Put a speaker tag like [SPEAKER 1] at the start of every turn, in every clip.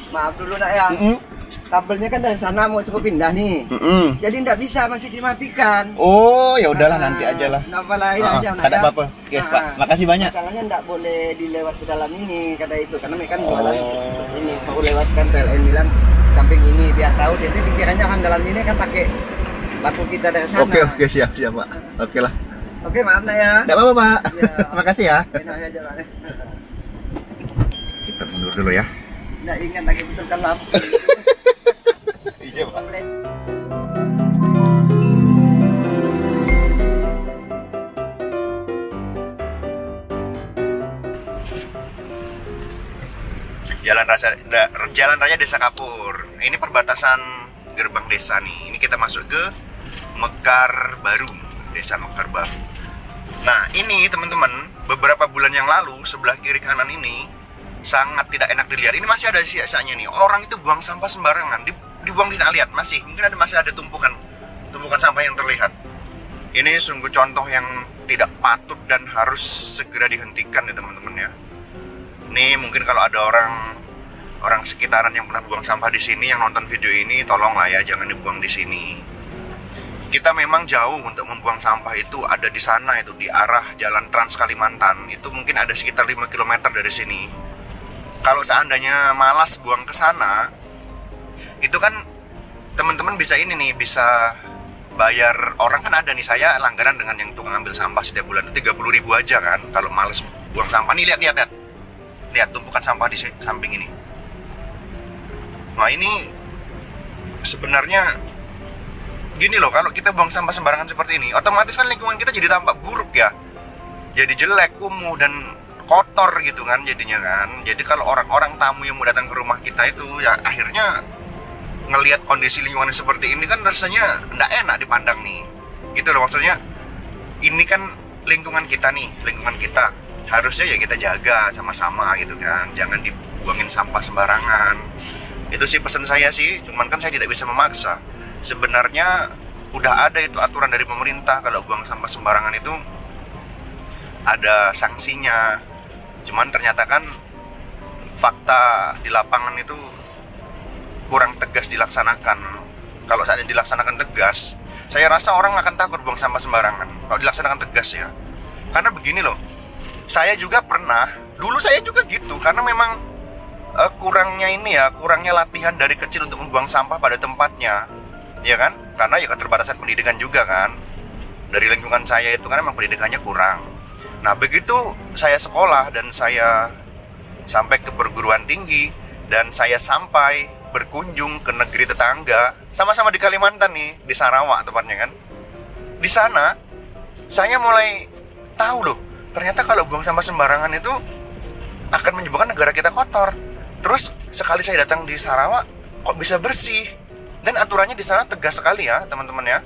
[SPEAKER 1] Maaf dulu nak ya. Kabelnya kan dari sana mau cukup pindah nih. Jadi nggak bisa, masih dimatikan.
[SPEAKER 2] Oh, ya udahlah nanti aja lah.
[SPEAKER 1] Nggak apa-apa aja.
[SPEAKER 2] Ada apa-apa. Oke, Pak. Makasih banyak.
[SPEAKER 1] Masalahnya nggak boleh dilewat ke dalam ini kata itu, karena mereka kan jualan ini. Mau lewatkan PLN bilang samping ini biar tahu. Jadi pikirannya kan dalam ini kan pakai batu kita dari sana.
[SPEAKER 2] Oke, siap Pak. Oke lah.
[SPEAKER 1] Oke, maaf nak ya.
[SPEAKER 2] Nggak apa-apa Pak.
[SPEAKER 1] Ya.
[SPEAKER 2] Makasih ya.
[SPEAKER 1] Enak aja Pak.
[SPEAKER 2] Kita mundur dulu ya.
[SPEAKER 1] Nggak ingat lagi betul kan lampu.
[SPEAKER 2] Iya Pak. Jalan Raya Desa Kapur. Ini perbatasan gerbang desa nih. Ini kita masuk ke Mekar Baru, Desa Mekar Baru. Nah, ini teman-teman, beberapa bulan yang lalu sebelah kiri kanan ini sangat tidak enak dilihat. Ini masih ada sisa-sisanya nih. Orang itu buang sampah sembarangan, dibuang tidak lihat, masih ada tumpukan sampah yang terlihat. Ini sungguh contoh yang tidak patut dan harus segera dihentikan ya teman-teman ya. Nih mungkin kalau ada orang sekitaran yang pernah buang sampah di sini yang nonton video ini, tolonglah ya jangan dibuang di sini. Kita memang jauh untuk membuang sampah, itu ada di sana, itu di arah Jalan Trans Kalimantan. Itu mungkin ada sekitar 5 km dari sini. Kalau seandainya malas buang ke sana, itu kan teman-teman bisa ini nih, bisa bayar orang kan ada nih, saya langganan dengan yang tukang ambil sampah setiap bulan 30.000 aja kan. Kalau malas buang sampah nih, lihat tumpukan sampah di samping ini. Nah ini sebenarnya gini loh, kalau kita buang sampah sembarangan seperti ini, otomatis kan lingkungan kita jadi tampak buruk ya, jadi jelek, kumuh dan kotor gitu kan jadinya kan. Jadi kalau orang-orang tamu yang mau datang ke rumah kita itu ya akhirnya ngelihat kondisi lingkungan seperti ini kan rasanya nggak enak dipandang nih, gitu loh maksudnya. Ini kan lingkungan kita nih, lingkungan kita harusnya ya kita jaga sama-sama gitu kan, jangan dibuangin sampah sembarangan. Itu sih pesan saya sih, cuman kan saya tidak bisa memaksa. Sebenarnya udah ada itu aturan dari pemerintah, kalau buang sampah sembarangan itu ada sanksinya. Cuman ternyata kan fakta di lapangan itu kurang tegas dilaksanakan. Kalau saatnya dilaksanakan tegas, saya rasa orang akan takut buang sampah sembarangan kalau dilaksanakan tegas ya. Karena begini loh, saya juga pernah, dulu saya juga gitu, karena memang kurangnya latihan dari kecil untuk membuang sampah pada tempatnya, ya kan? Karena ya keterbatasan pendidikan juga kan. Dari lingkungan saya itu kan memang pendidikannya kurang. Nah begitu saya sekolah dan saya sampai ke perguruan tinggi dan saya sampai berkunjung ke negeri tetangga, sama-sama di Kalimantan nih, di Sarawak tepatnya kan. Di sana saya mulai tahu loh, ternyata kalau buang sampah sembarangan itu akan menyebabkan negara kita kotor. Terus sekali saya datang di Sarawak, kok bisa bersih? Dan aturannya di sana tegas sekali ya teman-teman ya.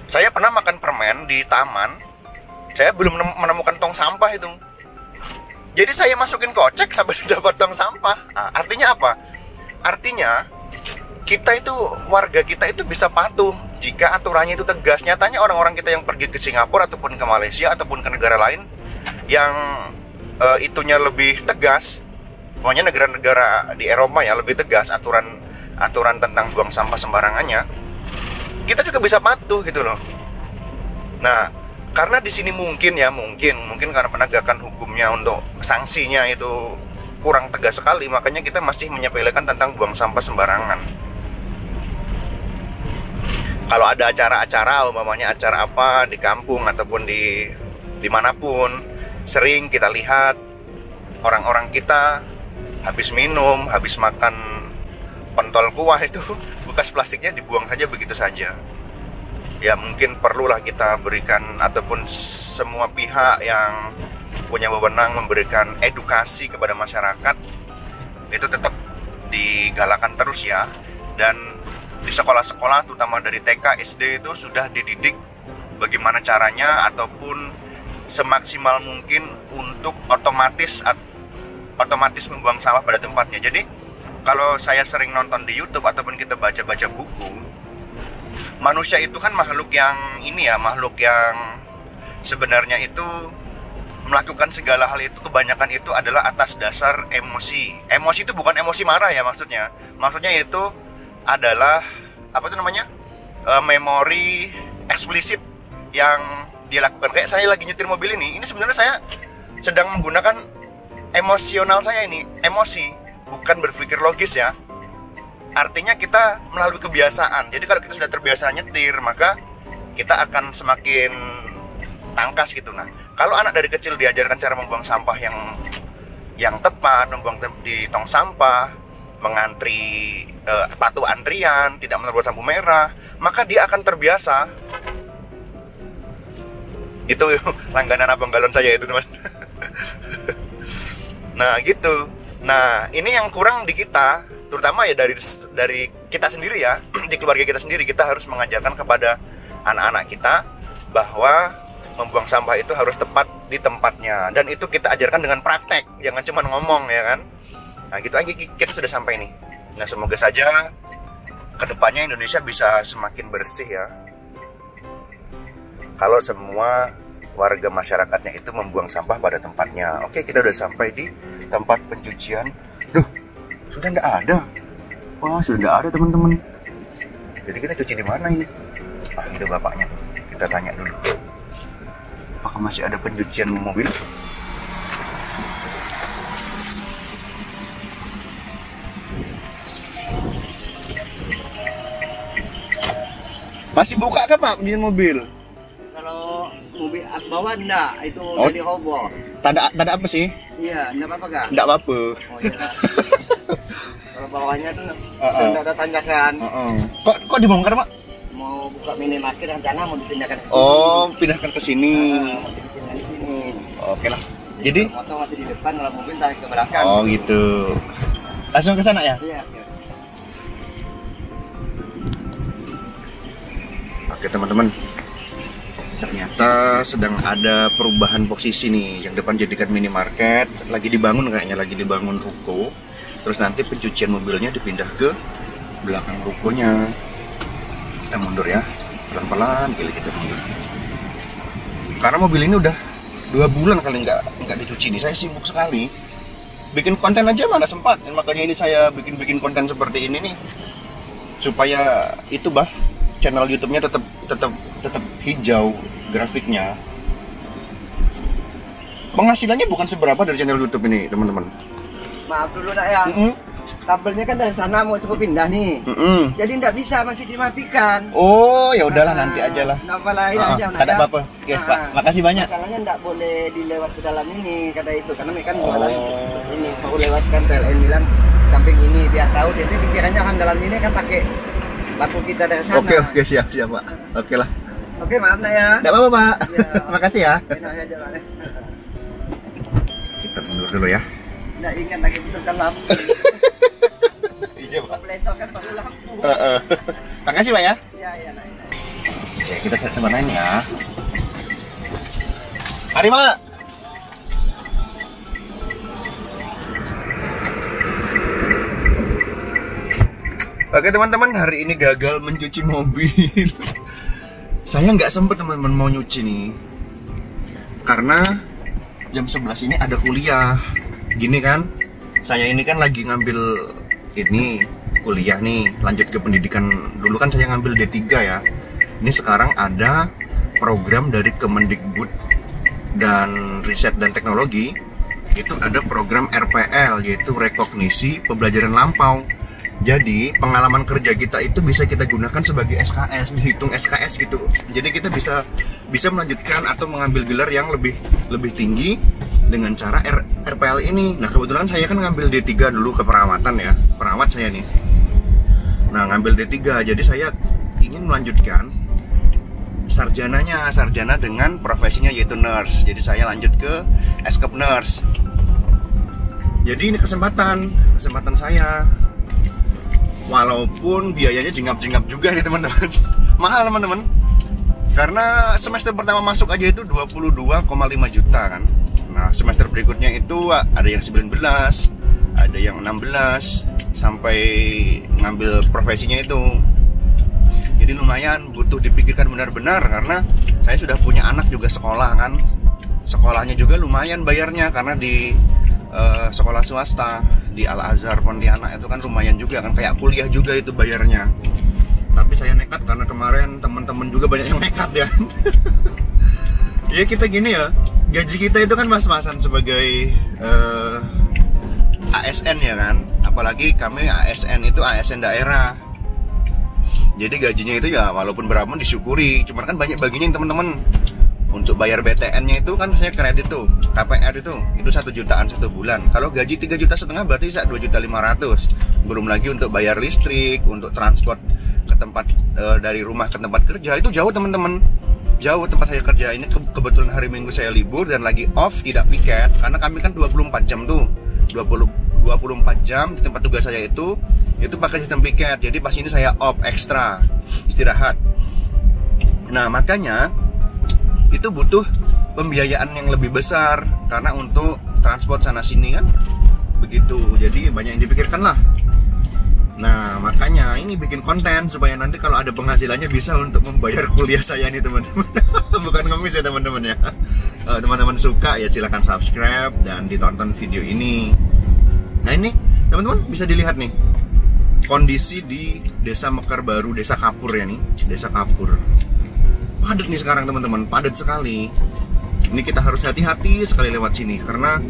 [SPEAKER 2] Saya pernah makan permen di taman, saya belum menemukan tong sampah itu. Jadi saya masukin kocek sampai dapat tong sampah. Nah, artinya apa? Artinya kita itu, warga kita itu bisa patuh jika aturannya itu tegas. Nyatanya orang-orang kita yang pergi ke Singapura ataupun ke Malaysia ataupun ke negara lain yang itunya lebih tegas, pokoknya negara-negara di Eropa ya lebih tegas aturan tentang buang sampah sembarangannya, kita juga bisa patuh gitu loh. Nah, karena di sini mungkin karena penegakan hukumnya untuk sanksinya itu kurang tegas sekali, makanya kita masih menyepelekan tentang buang sampah sembarangan. Kalau ada acara-acara, umpamanya acara apa di kampung ataupun di dimanapun, sering kita lihat orang-orang kita habis minum, habis makan pentol kuah itu bekas plastiknya dibuang saja begitu saja. Ya mungkin perlulah kita berikan, ataupun semua pihak yang punya wewenang memberikan edukasi kepada masyarakat itu tetap digalakan terus ya. Dan di sekolah-sekolah terutama dari TK, SD itu sudah dididik bagaimana caranya ataupun semaksimal mungkin untuk otomatis membuang sampah pada tempatnya. Jadi kalau saya sering nonton di YouTube ataupun kita baca-baca buku, manusia itu kan makhluk yang sebenarnya itu melakukan segala hal itu, kebanyakan itu adalah atas dasar emosi. Emosi itu bukan emosi marah ya maksudnya. Maksudnya itu adalah apa itu namanya? Memori eksplisit yang dia lakukan. Kayak saya lagi nyetir mobil ini sebenarnya saya sedang menggunakan emosional saya ini, emosi, bukan berpikir logis ya. Artinya kita melalui kebiasaan. Jadi kalau kita sudah terbiasa nyetir, maka kita akan semakin tangkas gitu. Nah, kalau anak dari kecil diajarkan cara membuang sampah yang tepat, membuang di tong sampah, mengantri, patuh antrian, tidak menerobos lampu merah, maka dia akan terbiasa. Itu langganan abang galon saya itu, teman. Nah, gitu. Nah, ini yang kurang di kita, terutama ya dari kita sendiri ya, di keluarga kita sendiri. Kita harus mengajarkan kepada anak-anak kita bahwa membuang sampah itu harus tepat di tempatnya, dan itu kita ajarkan dengan praktek, jangan cuma ngomong ya kan. Nah gitu aja, kita sudah sampai nih. Nah semoga saja kedepannya Indonesia bisa semakin bersih ya, kalau semua warga masyarakatnya itu membuang sampah pada tempatnya. Oke, kita udah sampai di tempat pencucian. Duh, sudah nggak ada. Wah, sudah nggak ada teman-teman. Jadi kita cuci di mana ini? Ah, itu bapaknya tuh. Kita tanya dulu. Apakah masih ada pencucian mobil? Masih buka kan Pak pencucian mobil?
[SPEAKER 1] Kalau mobil bawah enggak, itu jadi roboh.
[SPEAKER 2] Tanda apa sih?
[SPEAKER 1] Iya, enggak apa-apa kan?
[SPEAKER 2] Enggak apa-apa.
[SPEAKER 1] Oh iya. Kalau bawahnya tuh enggak ada tanjakan.
[SPEAKER 2] Kok dibongkar Pak?
[SPEAKER 1] Mau buka minimarket rencana mau dipindahkan ke sini.
[SPEAKER 2] Oh, pindahkan ke sini.
[SPEAKER 1] Mau dipindahkan di sini.
[SPEAKER 2] Oke lah. Jadi
[SPEAKER 1] motor masih di depan, kalau mobil tarik ke belakang.
[SPEAKER 2] Oh gitu. Langsung ke sana ya?
[SPEAKER 1] Iya.
[SPEAKER 2] Oke teman-teman, ternyata sedang ada perubahan posisi nih. Yang depan jadikan minimarket, lagi dibangun kayaknya, lagi dibangun ruko. Terus nanti pencucian mobilnya dipindah ke belakang rukonya. Kita mundur ya, pelan-pelan kita mundur. Karena mobil ini udah 2 bulan kali nggak dicuci nih. Saya sibuk sekali, bikin konten aja mana sempat. Makanya ini saya bikin konten seperti ini nih, supaya itu channel YouTube-nya tetap hijau grafiknya. Penghasilannya bukan seberapa dari channel YouTube ini, teman-teman.
[SPEAKER 1] Maaf dulu nak ya. Kabelnya kan dari sana mau coba pindah nih. Jadi nggak bisa, masih dimatikan.
[SPEAKER 2] Oh, ya udahlah nanti aja lah.
[SPEAKER 1] Nggak apa-apa aja.
[SPEAKER 2] Ada apa-apa. Oke, Pak. Makasih banyak.
[SPEAKER 1] Masalahnya nggak boleh dilewat ke dalam ini kata itu, karena mereka kan jualan ini. Mau lewatkan PLN bilang samping ini biar tahu. Jadi pikirannya kan dalam ini kan pakai batu kita dari sana.
[SPEAKER 2] Oke, siap Pak. Oke lah.
[SPEAKER 1] Oke, maaf nak ya.
[SPEAKER 2] Nggak apa-apa Pak.
[SPEAKER 1] Ya.
[SPEAKER 2] Makasih ya.
[SPEAKER 1] Enak aja lah.
[SPEAKER 2] Kita mundur dulu ya.
[SPEAKER 1] Nggak ingat lagi betulkan lampu.
[SPEAKER 2] Iya Pak.
[SPEAKER 1] Besok kan pakai lampu.
[SPEAKER 2] Makasih Pak ya.
[SPEAKER 1] Iya.
[SPEAKER 2] Oke, kita cari tempat lain ya. Mari Pak. Oke teman-teman, hari ini gagal mencuci mobil. Saya nggak sempet teman-teman mau nyuci nih, karena jam 11 ini ada kuliah. Gini kan, saya ini kan lagi ngambil ini kuliah nih, lanjut ke pendidikan. Dulu kan saya ngambil D3 ya. Ini sekarang ada program dari Kemendikbud dan Riset dan Teknologi. Itu ada program RPL, yaitu Rekognisi Pembelajaran Lampau. Jadi pengalaman kerja kita itu bisa kita gunakan sebagai SKS, dihitung SKS gitu. Jadi kita bisa melanjutkan atau mengambil gelar yang lebih tinggi dengan cara RPL ini. Nah kebetulan saya kan ngambil D3 dulu keperawatan ya, perawat saya nih. Nah ngambil D3, jadi saya ingin melanjutkan sarjana dengan profesinya yaitu nurse. Jadi saya lanjut ke Eskep Nurse. Jadi ini kesempatan saya. Walaupun biayanya jengap-jengap juga nih teman-teman. Mahal teman-teman. Karena semester pertama masuk aja itu 22,5 juta kan. Nah semester berikutnya itu ada yang 19, ada yang 16, sampai ngambil profesinya itu. Jadi lumayan butuh dipikirkan benar-benar, karena saya sudah punya anak juga sekolah kan. sekolahnya juga lumayan bayarnya, karena di sekolah swasta di Al-Azhar Pontianak itu kan lumayan juga kan, kayak kuliah juga itu bayarnya. Tapi saya nekat karena kemarin teman-teman juga banyak yang nekat ya. Ya kita gini ya, gaji kita itu kan pas-pasan sebagai ASN ya kan, apalagi kami ASN itu ASN daerah. Jadi gajinya itu ya walaupun berapa disyukuri, cuman kan banyak baginya yang teman-teman. Untuk bayar BTN-nya itu kan saya kredit tuh, KPR itu 1 jutaan 1 bulan. Kalau gaji 3,5 juta berarti 2,5 juta. Belum lagi untuk bayar listrik, untuk transport ke tempat dari rumah ke tempat kerja, itu jauh teman-teman. Jauh tempat saya kerja ini, kebetulan hari Minggu saya libur dan lagi off, tidak piket, karena kami kan 24 jam tuh. 24 jam di tempat tugas saya itu pakai sistem piket. Jadi pas ini saya off ekstra, istirahat. Nah, makanya itu butuh pembiayaan yang lebih besar, karena untuk transport sana sini kan begitu, jadi banyak yang dipikirkan lah. Nah, makanya ini bikin konten supaya nanti kalau ada penghasilannya bisa untuk membayar kuliah saya nih teman-teman. Bukan ngemis ya teman-teman ya. Teman-teman suka ya silahkan subscribe dan ditonton video ini. Nah, ini teman-teman bisa dilihat nih kondisi di Desa Mekar Baru, Desa Kapur ya nih, Desa Kapur. Padat nih sekarang teman-teman, padat sekali. Ini kita harus hati-hati sekali lewat sini, karena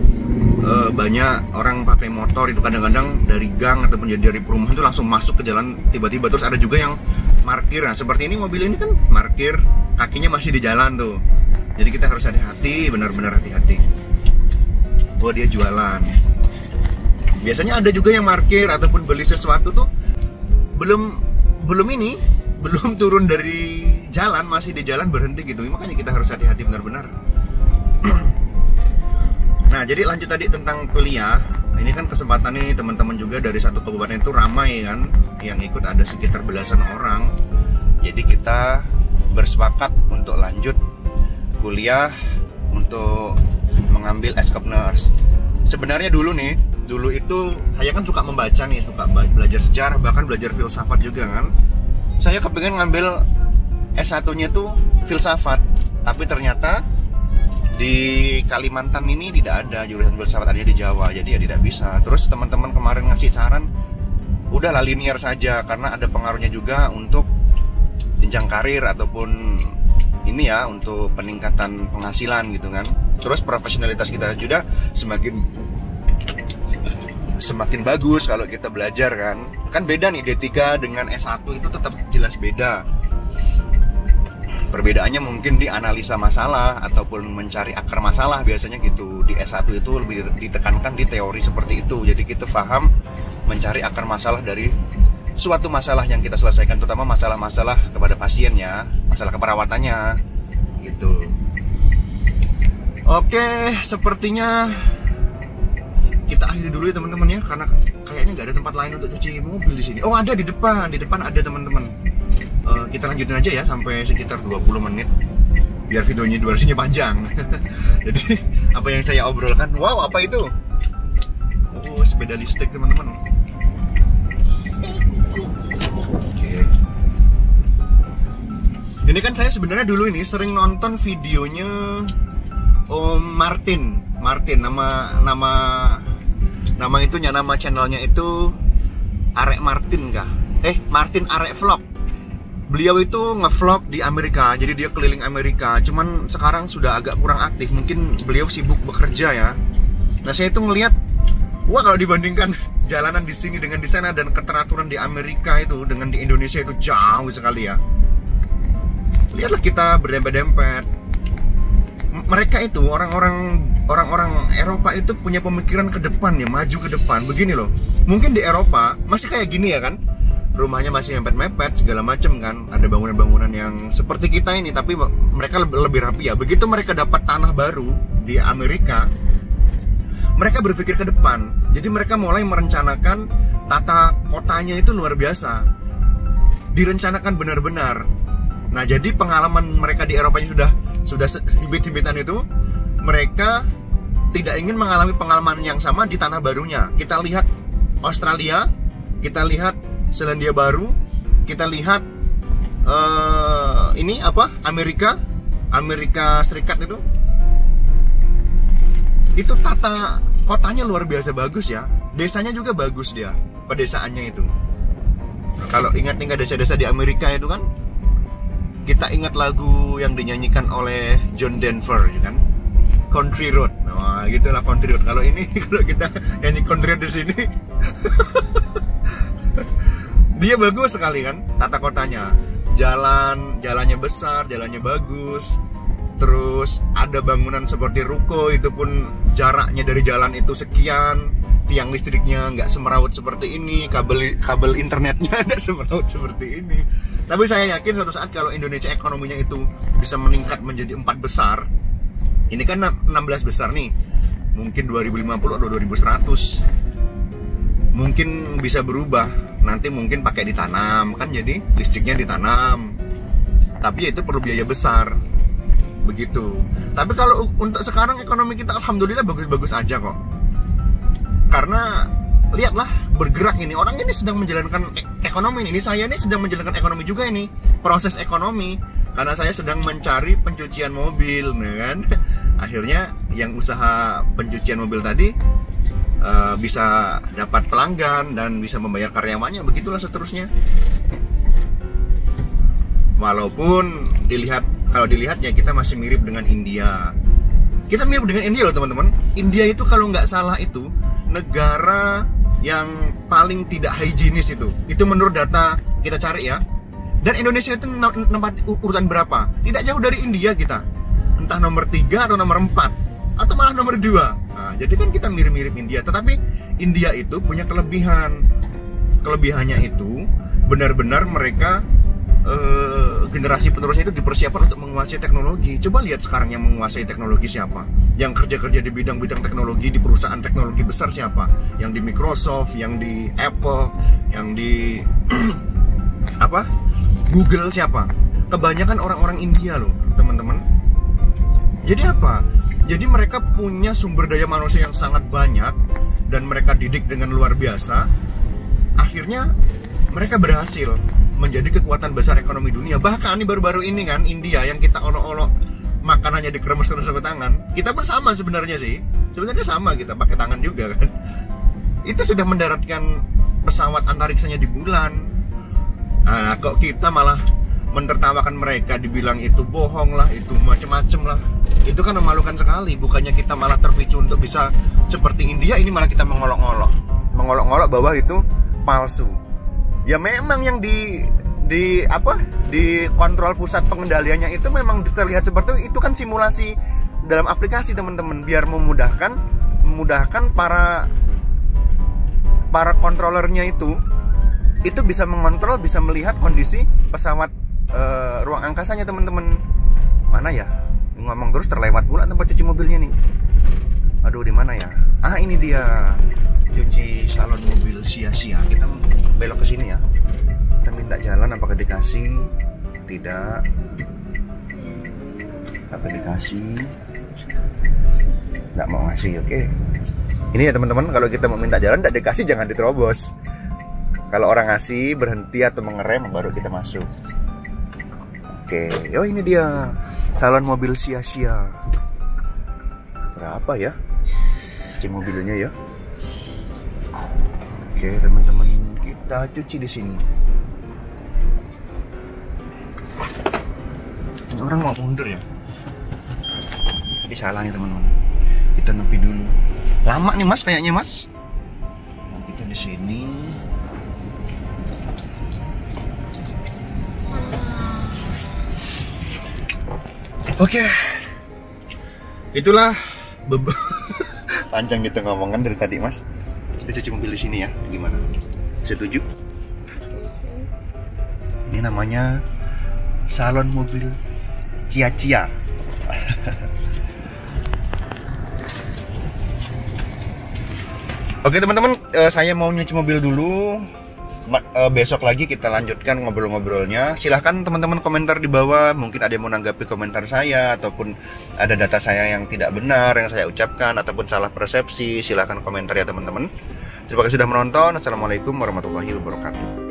[SPEAKER 2] banyak orang pakai motor itu kadang-kadang dari gang ataupun dari perumahan itu langsung masuk ke jalan tiba-tiba. Terus ada juga yang parkir. Nah, seperti ini mobil ini kan parkir, kakinya masih di jalan tuh. Jadi kita harus hati-hati, benar-benar hati-hati. Oh, dia jualan. Biasanya ada juga yang parkir ataupun beli sesuatu tuh belum turun dari jalan, masih di jalan berhenti gitu. Makanya kita harus hati-hati benar-benar. Nah, jadi lanjut tadi tentang kuliah. Ini kan kesempatan nih teman-teman juga dari satu kabupaten itu ramai kan, yang ikut ada sekitar belasan orang. Jadi kita bersepakat untuk lanjut kuliah untuk mengambil Eskop Nurse. Sebenarnya dulu itu saya kan suka membaca nih, suka belajar sejarah, bahkan belajar filsafat juga kan. Saya kepengen ngambil S1-nya tuh filsafat, tapi ternyata di Kalimantan ini tidak ada jurusan filsafat, ada di Jawa, jadi ya tidak bisa. Terus teman-teman kemarin ngasih saran, udahlah linear saja, karena ada pengaruhnya juga untuk jenjang karir ataupun ini ya, untuk peningkatan penghasilan gitu kan. Terus profesionalitas kita juga semakin bagus kalau kita belajar kan beda nih, D3 dengan S1 itu tetap jelas beda. Perbedaannya mungkin di analisa masalah ataupun mencari akar masalah biasanya gitu. Di S1 itu lebih ditekankan di teori seperti itu. Jadi kita paham mencari akar masalah dari suatu masalah yang kita selesaikan, terutama masalah-masalah kepada pasien ya, masalah keperawatannya gitu. Oke, sepertinya kita akhiri dulu ya teman-teman ya, karena kayaknya nggak ada tempat lain untuk cuci mobil di sini. Oh, ada di depan ada teman-teman. Kita lanjutin aja ya sampai sekitar 20 menit biar videonya durasinya panjang. Jadi apa yang saya obrolkan, wow, apa itu? Oh, sepeda listrik teman-teman. Oke. Ini kan saya sebenarnya dulu ini sering nonton videonya Om Martin, nama itunya, nama channelnya itu Arek Martin kah? Martin Arek Vlog. Beliau itu ngevlog di Amerika, jadi dia keliling Amerika. Cuman sekarang sudah agak kurang aktif, mungkin beliau sibuk bekerja ya. Nah, saya itu ngelihat, wah, kalau dibandingkan jalanan di sini dengan di sana dan keteraturan di Amerika itu dengan di Indonesia itu jauh sekali ya. Lihatlah kita berdempet-dempet. Mereka itu orang-orang Eropa itu punya pemikiran ke depan ya, maju ke depan. Begini loh, mungkin di Eropa masih kayak gini ya kan, rumahnya masih mepet-mepet segala macam kan, ada bangunan-bangunan yang seperti kita ini, tapi mereka lebih rapi ya. Begitu mereka dapat tanah baru di Amerika, mereka berpikir ke depan. Jadi mereka mulai merencanakan tata kotanya itu luar biasa, direncanakan benar-benar. Nah, jadi pengalaman mereka di Eropa sudah hibit-hibitan itu, mereka tidak ingin mengalami pengalaman yang sama di tanah barunya. Kita lihat Australia, kita lihat Selandia Baru, kita lihat Amerika Serikat itu. Itu tata kotanya luar biasa bagus ya. Desanya juga bagus dia, pedesaannya itu. Nah, kalau ingat-ingat desa-desa di Amerika itu kan, kita ingat lagu yang dinyanyikan oleh John Denver, ya kan? Country Road. Nah, gitulah Country Road. Kalau ini, kalau kita nyanyi Country Road di sini, dia bagus sekali kan, tata kotanya. Jalannya besar, jalannya bagus. Terus ada bangunan seperti ruko, itu pun jaraknya dari jalan itu sekian. Tiang listriknya nggak semeraut seperti ini, kabel internetnya nggak semeraut seperti ini. Tapi saya yakin suatu saat kalau Indonesia ekonominya itu bisa meningkat menjadi 4 besar, ini kan 16 besar nih, mungkin 2050 atau 2100, mungkin bisa berubah. Nanti mungkin pakai ditanam, kan jadi listriknya ditanam. Tapi ya itu perlu biaya besar, begitu. Tapi kalau untuk sekarang ekonomi kita alhamdulillah bagus-bagus aja kok. Karena lihatlah, bergerak ini, orang ini sedang menjalankan ekonomi ini. Saya ini sedang menjalankan ekonomi juga ini, proses ekonomi. Karena saya sedang mencari pencucian mobil, kan? Akhirnya yang usaha pencucian mobil tadi bisa dapat pelanggan dan bisa membayar karyawannya, begitulah seterusnya. Walaupun kalau dilihat ya kita masih mirip dengan India. Kita mirip dengan India loh teman-teman. India itu kalau nggak salah itu negara yang paling tidak higienis itu. Itu menurut data kita cari ya. Dan Indonesia itu nomor urutan berapa? Tidak jauh dari India kita. Entah nomor 3 atau nomor 4 atau malah nomor 2. Nah, jadi kan kita mirip-mirip India. Tetapi India itu punya kelebihan. Kelebihannya itu benar-benar mereka generasi penerusnya itu dipersiapkan untuk menguasai teknologi. Coba lihat sekarang yang menguasai teknologi siapa? Yang kerja-kerja di bidang-bidang teknologi di perusahaan teknologi besar siapa? Yang di Microsoft, yang di Apple, yang di Google siapa? Kebanyakan orang-orang India loh, teman-teman. Jadi apa? Jadi mereka punya sumber daya manusia yang sangat banyak dan mereka didik dengan luar biasa. Akhirnya mereka berhasil menjadi kekuatan besar ekonomi dunia. Bahkan ini baru-baru ini kan India yang kita olok-olok makanannya dikremes-kremes pakai tangan. Kita bersama sebenarnya sih. Sebenarnya sama, kita pakai tangan juga kan. Itu sudah mendaratkan pesawat antariksanya di bulan. Nah, kok kita malah menertawakan mereka, dibilang itu bohong lah, itu macem-macem lah. Itu kan memalukan sekali. Bukannya kita malah terpicu untuk bisa seperti India, ini malah kita mengolok-olok bahwa itu palsu. Ya memang yang di kontrol pusat pengendaliannya itu memang terlihat seperti itu kan simulasi dalam aplikasi teman-teman, biar memudahkan para kontrolernya itu bisa mengontrol, bisa melihat kondisi pesawat ruang angkasanya teman-teman. Mana ya? Ngomong terus terlewat pula tempat cuci mobilnya nih. Aduh, di mana ya? Ah, ini dia. Cuci salon mobil sia-sia. Kita belok ke sini ya. Kita minta jalan, apakah dikasih? Tidak. Apa dikasih? Nggak mau ngasih, oke. Ini ya teman-teman, kalau kita mau minta jalan tidak dikasih jangan diterobos. Kalau orang ngasih, berhenti atau mengerem baru kita masuk. Oke, oh ini dia salon mobil sia-sia. Berapa ya? Cuci mobilnya ya. Oke teman-teman, kita cuci di sini. Ini orang mau mundur ya? Tadi salah nih teman-teman. Kita nepi dulu. Lama nih mas, kayaknya mas. Nah, kita di sini. Oke. Itulah panjang kita ngomongan dari tadi mas. Kita cuci mobil di sini ya, gimana? Setuju? Ini namanya salon mobil cia-cia. Oke teman-teman, saya mau nyuci mobil dulu. Besok lagi kita lanjutkan ngobrol-ngobrolnya. Silahkan teman-teman komentar di bawah. Mungkin ada yang mau menanggapi komentar saya, ataupun ada data saya yang tidak benar yang saya ucapkan, ataupun salah persepsi. Silahkan komentar ya teman-teman. Terima kasih sudah menonton. Assalamualaikum warahmatullahi wabarakatuh.